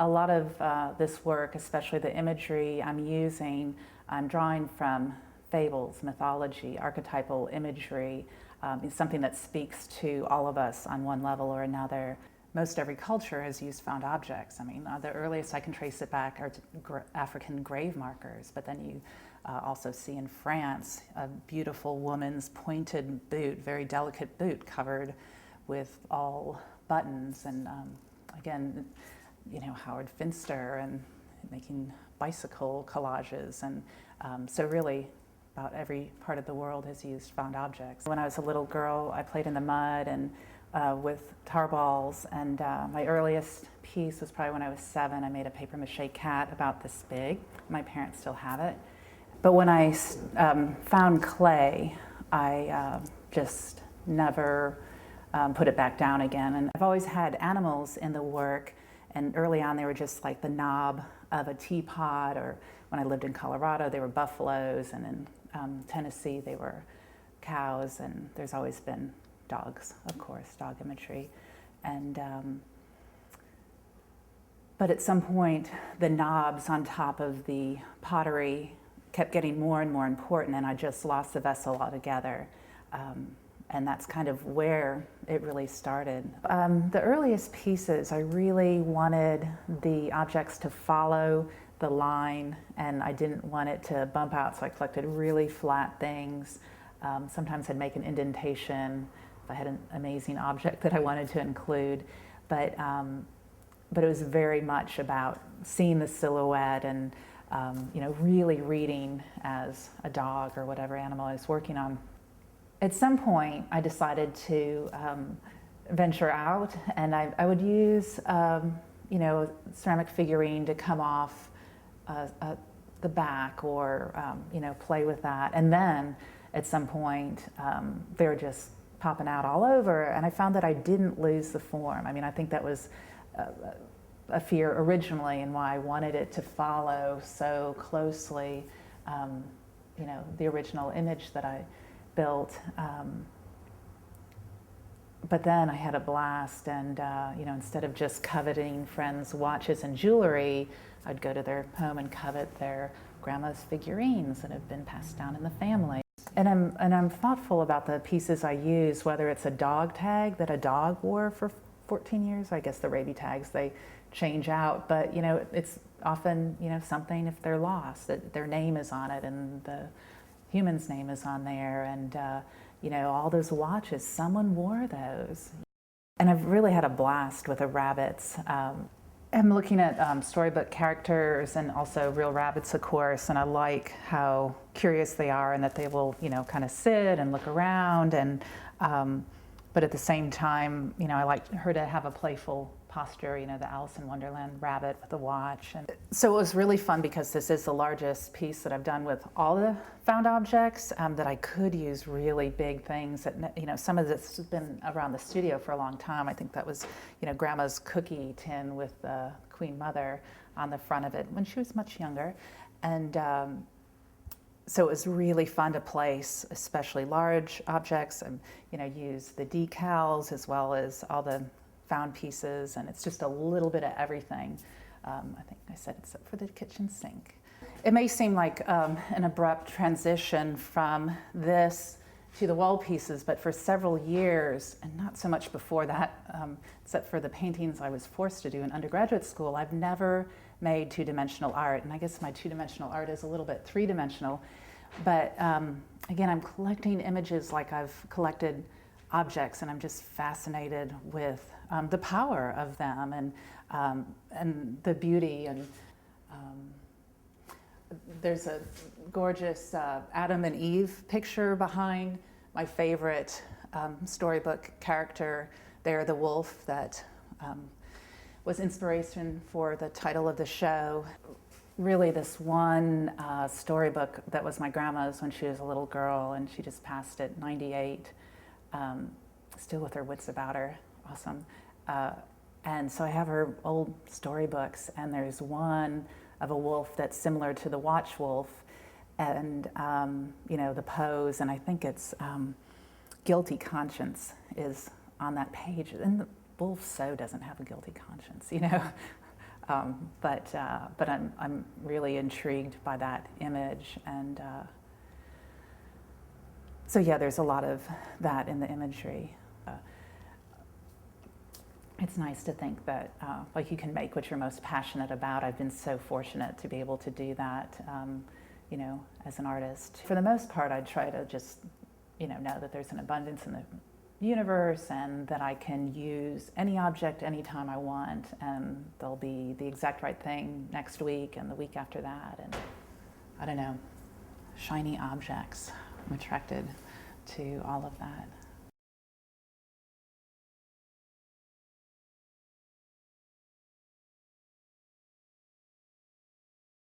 A lot of this work, especially the imagery I'm using, I'm drawing from fables, mythology, archetypal imagery. It's something that speaks to all of us on one level or another. Most every culture has used found objects. I mean, the earliest I can trace it back are to African grave markers, but then you also see in France a beautiful woman's pointed boot, very delicate boot covered with all buttons, and again, you know, Howard Finster and making bicycle collages, and so really about every part of the world has used found objects. When I was a little girl, I played in the mud and with tar balls, and my earliest piece was probably when I was 7. I made a paper mache cat about this big. My parents still have it. But when I found clay, I just never put it back down again. And I've always had animals in the work, and early on they were just like the knob of a teapot, or when I lived in Colorado they were buffaloes, and in Tennessee they were cows, and there's always been dogs, of course, dog imagery. And but at some point the knobs on top of the pottery kept getting more and more important, and I just lost the vessel altogether. And that's kind of where it really started. The earliest pieces, I really wanted the objects to follow the line, and I didn't want it to bump out, so I collected really flat things. Sometimes I'd make an indentation if I had an amazing object that I wanted to include, but it was very much about seeing the silhouette and you know, really reading as a dog or whatever animal I was working on. At some point, I decided to venture out, and I would use you know, a ceramic figurine to come off the back, or you know, play with that. And then at some point, they were just popping out all over, and I found that I didn't lose the form. I mean, I think that was a fear originally, and why I wanted it to follow so closely, you know, the original image that I built. But then I had a blast, and you know, instead of just coveting friends' watches and jewelry, I'd go to their home and covet their grandma's figurines that have been passed down in the family. And I'm thoughtful about the pieces I use, whether it's a dog tag that a dog wore for 14 years. I guess the rabies tags, they change out, but you know, it's often, you know, something, if they're lost, that their name is on it and the human's name is on there, and you know, all those watches, someone wore those. And I've really had a blast with the rabbits. I'm looking at storybook characters and also real rabbits, of course, and I like how curious they are, and that they will, you know, kind of sit and look around, and but at the same time, you know, I like her to have a playful posture, you know, the Alice in Wonderland rabbit with the watch. And so it was really fun, because this is the largest piece that I've done with all the found objects, that I could use really big things that, you know, some of this has been around the studio for a long time. I think that was, you know, Grandma's cookie tin with the Queen Mother on the front of it when she was much younger. And so it was really fun to place, especially large objects, and, you know, use the decals as well as all the found pieces, and it's just a little bit of everything. I think I said except for the kitchen sink. It may seem like an abrupt transition from this to the wall pieces, but for several years, and not so much before that, except for the paintings I was forced to do in undergraduate school, I've never made two-dimensional art. And I guess my two-dimensional art is a little bit three-dimensional. But again, I'm collecting images like I've collected objects, and I'm just fascinated with the power of them, and the beauty. And there's a gorgeous Adam and Eve picture behind my favorite storybook character there, the wolf, that was inspiration for the title of the show. Really, this one storybook that was my grandma's when she was a little girl, and she just passed at 98, still with her wits about her, awesome. And so I have her old storybooks, and there's one of a wolf that's similar to the watch wolf, and you know, the pose, and I think it's guilty conscience is on that page, and the wolf so doesn't have a guilty conscience, you know. But I'm really intrigued by that image, and so yeah, there's a lot of that in the imagery. It's nice to think that like you can make what you're most passionate about. I've been so fortunate to be able to do that, you know, as an artist. For the most part, I try to just, you know that there's an abundance in the universe and that I can use any object anytime I want, and there'll be the exact right thing next week and the week after that. And I don't know, shiny objects. I'm attracted to all of that.